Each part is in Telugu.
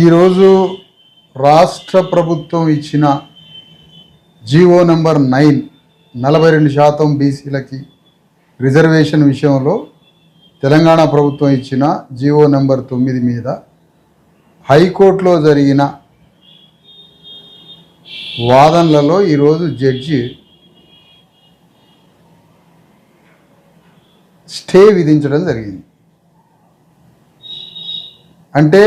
ఈరోజు రాష్ట్ర ప్రభుత్వం ఇచ్చిన జీవో నంబర్ 9 42% బీసీలకి రిజర్వేషన్ విషయంలో తెలంగాణ ప్రభుత్వం ఇచ్చిన జీవో నంబర్ 9 మీద హైకోర్టులో జరిగిన వాదనలలో ఈరోజు జడ్జి స్టే విధించడం జరిగింది. అంటే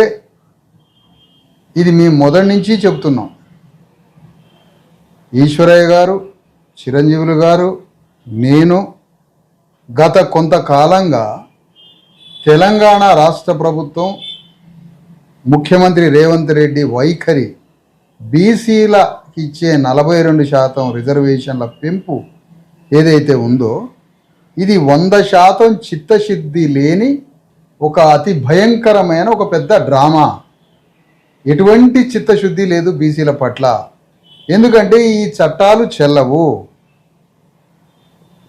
ఇది మేము మొదటి నుంచి చెప్తున్నాం. ఈశ్వరయ్య గారు, చిరంజీవులు గారు, నేను గత కొంతకాలంగా తెలంగాణ రాష్ట్ర ప్రభుత్వం ముఖ్యమంత్రి రేవంత్ రెడ్డి వైఖరి బీసీలకి ఇచ్చే 42% రిజర్వేషన్ల పెంపు ఏదైతే ఉందో ఇది 100% చిత్తశుద్ధి లేని ఒక అతి భయంకరమైన ఒక పెద్ద డ్రామా. ఎటువంటి చిత్తశుద్ధి లేదు బీసీల పట్ల. ఎందుకంటే ఈ చట్టాలు చెల్లవు.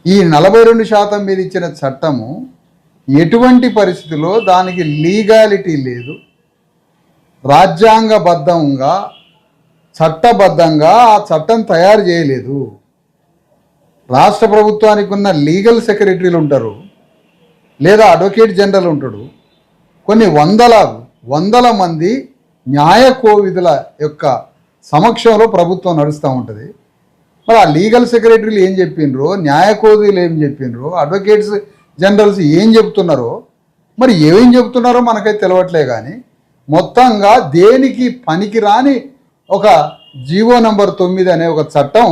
ఈ 42% మీద ఇచ్చిన చట్టము ఎటువంటి పరిస్థితుల్లో దానికి లీగాలిటీ లేదు. రాజ్యాంగబద్ధంగా చట్టబద్ధంగా ఆ చట్టం తయారు చేయలేదు. రాష్ట్ర ప్రభుత్వానికి ఉన్న లీగల్ సెక్రటరీలు ఉంటారు, లేదా అడ్వకేట్ జనరల్ ఉంటాడు. కొన్ని వందల మంది న్యాయ కోవిధుల యొక్క సమక్షంలో ప్రభుత్వం నడుస్తూ ఉంటుంది. మరి ఆ లీగల్ సెక్రటరీలు ఏం చెప్పినరో, న్యాయ కోవిధులు ఏం చెప్పినరో, అడ్వకేట్స్ జనరల్స్ ఏం చెప్తున్నారో, మరి ఏమేం చెప్తున్నారో మనకైతే తెలియట్లే. కానీ మొత్తంగా దేనికి పనికి రాని ఒక జీవో నంబర్ 9 అనే ఒక చట్టం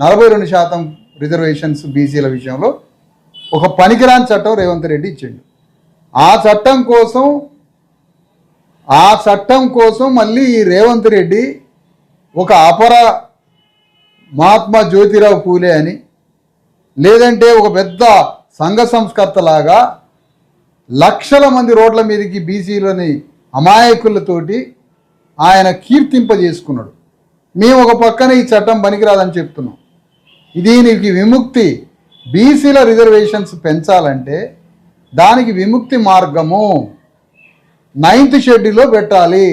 42% రిజర్వేషన్స్ బీసీల విషయంలో ఒక పనికిరాని చట్టం రేవంత్ రెడ్డి ఇచ్చిండు. ఆ చట్టం కోసం మళ్ళీ ఈ రేవంత్ రెడ్డి ఒక అపర మహాత్మా జ్యోతిరావు పూలే అని, లేదంటే ఒక పెద్ద సంఘ సంస్కర్తలాగా లక్షల మంది రోడ్ల మీదకి బీసీలని అమాయకులతోటి ఆయన కీర్తింపజేసుకున్నాడు. మేము ఒక పక్కన ఈ చట్టం పనికిరాదని చెప్తున్నాం. దీనికి విముక్తి, బీసీల రిజర్వేషన్స్ పెంచాలంటే దానికి విముక్తి మార్గము 9th షెడ్యూల్లో పెట్టాలి.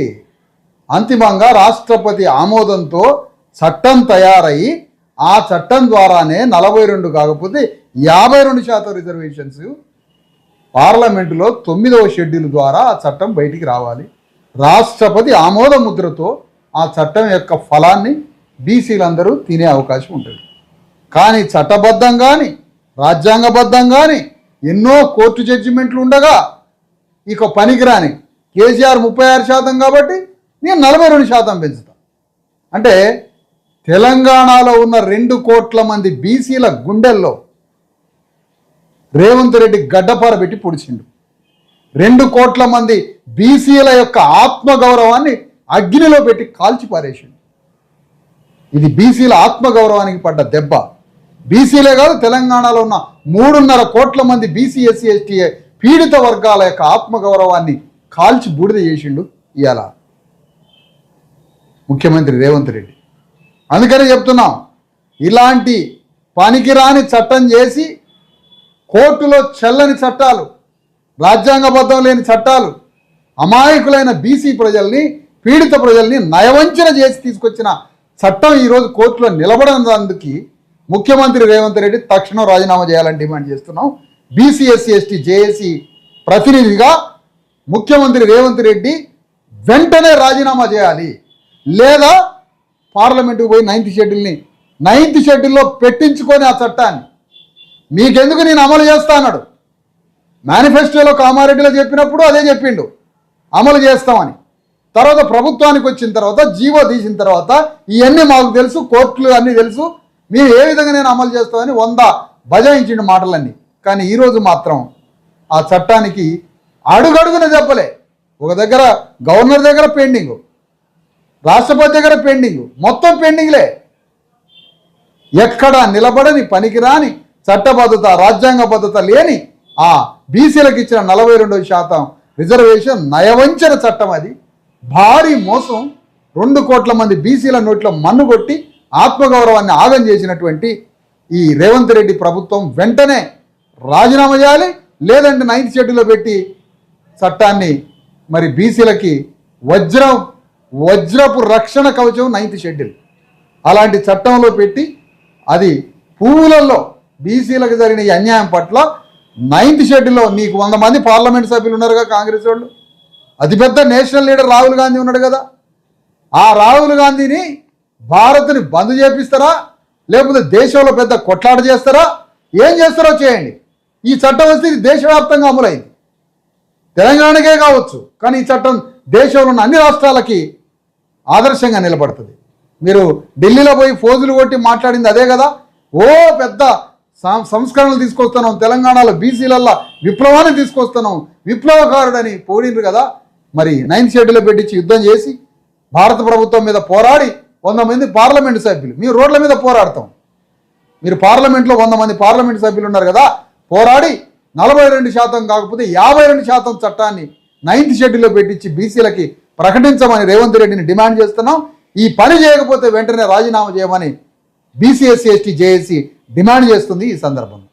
అంతిమంగా రాష్ట్రపతి ఆమోదంతో చట్టం తయారయ్యి ఆ చట్టం ద్వారానే 42 కాకపోతే 52% రిజర్వేషన్స్ పార్లమెంటులో 9వ షెడ్యూల్ ద్వారా ఆ చట్టం బయటికి రావాలి. రాష్ట్రపతి ఆమోద ముద్రతో ఆ చట్టం యొక్క ఫలాన్ని బీసీలందరూ తినే అవకాశం ఉంటుంది. కానీ చట్టబద్ధంగాని రాజ్యాంగబద్ధంగాని ఎన్నో కోర్టు జడ్జిమెంట్లు ఉండగా ఇక పనికిరాని కేసీఆర్ 36% కాబట్టి నేను 42% పెంచుతాను అంటే తెలంగాణలో ఉన్న 2 కోట్ల మంది బీసీల గుండెల్లో రేవంత్ రెడ్డి గడ్డపార పెట్టి పొడిచిండు. 2 కోట్ల మంది బీసీల యొక్క ఆత్మగౌరవాన్ని అగ్నిలో పెట్టి కాల్చి పారేసిండు. ఇది బీసీల ఆత్మగౌరవానికి పడ్డ దెబ్బ. బీసీలే కాదు, తెలంగాణలో ఉన్న 3.5 కోట్ల మంది బీసీ ఎస్సీ ఎస్టీ పీడిత వర్గాల యొక్క ఆత్మగౌరవాన్ని కాల్చి బూడిద చేసిండు ఇవాళ ముఖ్యమంత్రి రేవంత్ రెడ్డి. అందుకనే చెప్తున్నాం, ఇలాంటి పనికిరాని చట్టం చేసి కోర్టులో చెల్లని చట్టాలు, రాజ్యాంగబద్ధం లేని చట్టాలు అమాయకులైన బీసీ ప్రజల్ని, పీడిత ప్రజల్ని నయవంచన చేసి తీసుకొచ్చిన చట్టం ఈరోజు కోర్టులో నిలబడినందుకు ముఖ్యమంత్రి రేవంత్ రెడ్డి తక్షణం రాజీనామా చేయాలని డిమాండ్ చేస్తున్నాం. బీసీ ఎస్సీ ఎస్టీ జేఏసీ ప్రతినిధిగా ముఖ్యమంత్రి రేవంత్ రెడ్డి వెంటనే రాజీనామా చేయాలి, లేదా పార్లమెంటుకు పోయి 9th షెడ్యూల్లో పెట్టించుకొని ఆ చట్టాన్ని మీకెందుకు నేను అమలు చేస్తా అన్నాడు. మేనిఫెస్టోలో కామారెడ్డిలో చెప్పినప్పుడు అదే చెప్పిండు, అమలు చేస్తామని. తర్వాత ప్రభుత్వానికి వచ్చిన తర్వాత జీవో తీసిన తర్వాత ఇవన్నీ మాకు తెలుసు, కోర్టులు అన్నీ తెలుసు, మేము ఏ విధంగా నేను అమలు చేస్తామని 100 బజాయించిండు మాటలన్నీ. కానీ ఈరోజు మాత్రం ఆ చట్టానికి అడుగడుగున చెప్పలే. ఒక దగ్గర గవర్నర్ దగ్గర పెండింగు, రాష్ట్రపతి దగ్గర పెండింగు, మొత్తం పెండింగ్లే. ఎక్కడ నిలబడని పనికిరాని చట్టబద్ధత, రాజ్యాంగబద్ధత లేని ఆ బీసీలకు ఇచ్చిన 42% రిజర్వేషన్ నయవంచన చట్టం. అది భారీ మోసం. 2 కోట్ల మంది బీసీల నోట్లో మన్ను కొట్టి ఆత్మగౌరవాన్ని ఆగం చేసినటువంటి ఈ రేవంత్ రెడ్డి ప్రభుత్వం వెంటనే రాజీనామా చేయాలి, లేదంటే 9th షెడ్యూల్లో పెట్టి చట్టాన్ని మరి బీసీలకి వజ్రపు రక్షణ కవచం 9th షెడ్యూల్. అలాంటి చట్టంలో పెట్టి అది పువ్వులలో బీసీలకు జరిగిన ఈ అన్యాయం పట్ల 9th షెడ్యూల్లో నీకు 100 మంది పార్లమెంట్ సభ్యులు ఉన్నారుగా కాంగ్రెస్ వాళ్ళు, అతిపెద్ద నేషనల్ లీడర్ రాహుల్ గాంధీ ఉన్నాడు కదా, ఆ రాహుల్ గాంధీని భారత్ని బంద్ చేపిస్తారా లేకపోతే దేశంలో పెద్ద కొట్లాట చేస్తారా, ఏం చేస్తారో చేయండి. ఈ చట్టం వస్తే ఇది దేశవ్యాప్తంగా అమలైంది, తెలంగాణకే కావచ్చు, కానీ ఈ చట్టం దేశంలో ఉన్న అన్ని రాష్ట్రాలకి ఆదర్శంగా నిలబడుతుంది. మీరు ఢిల్లీలో పోయి ఫోజులు కొట్టి మాట్లాడింది అదే కదా, ఓ పెద్ద సంస్కరణలు తీసుకొస్తున్నాం, తెలంగాణలో బీసీలల్లో విప్లవాన్ని తీసుకొస్తున్నాం, విప్లవకారుడని పోడిండ్రు కదా. మరి 9th షెడ్యూల్లో పెట్టించి యుద్ధం చేసి భారత ప్రభుత్వం మీద పోరాడి 100 మంది పార్లమెంటు సభ్యులు, మీరు రోడ్ల మీద పోరాడతాం, మీరు పార్లమెంట్లో 100 మంది పార్లమెంటు సభ్యులు ఉన్నారు కదా, పోరాడి 42% కాకపోతే 52% చట్టాన్ని 9th షెడ్యూల్లో పెట్టించి బీసీలకి ప్రకటించమని రేవంత్ రెడ్డిని డిమాండ్ చేస్తున్నాం. ఈ పని చేయకపోతే వెంటనే రాజీనామా చేయమని BC SC ST JAC demand చేస్తుంది. ఈ సందర్భంగా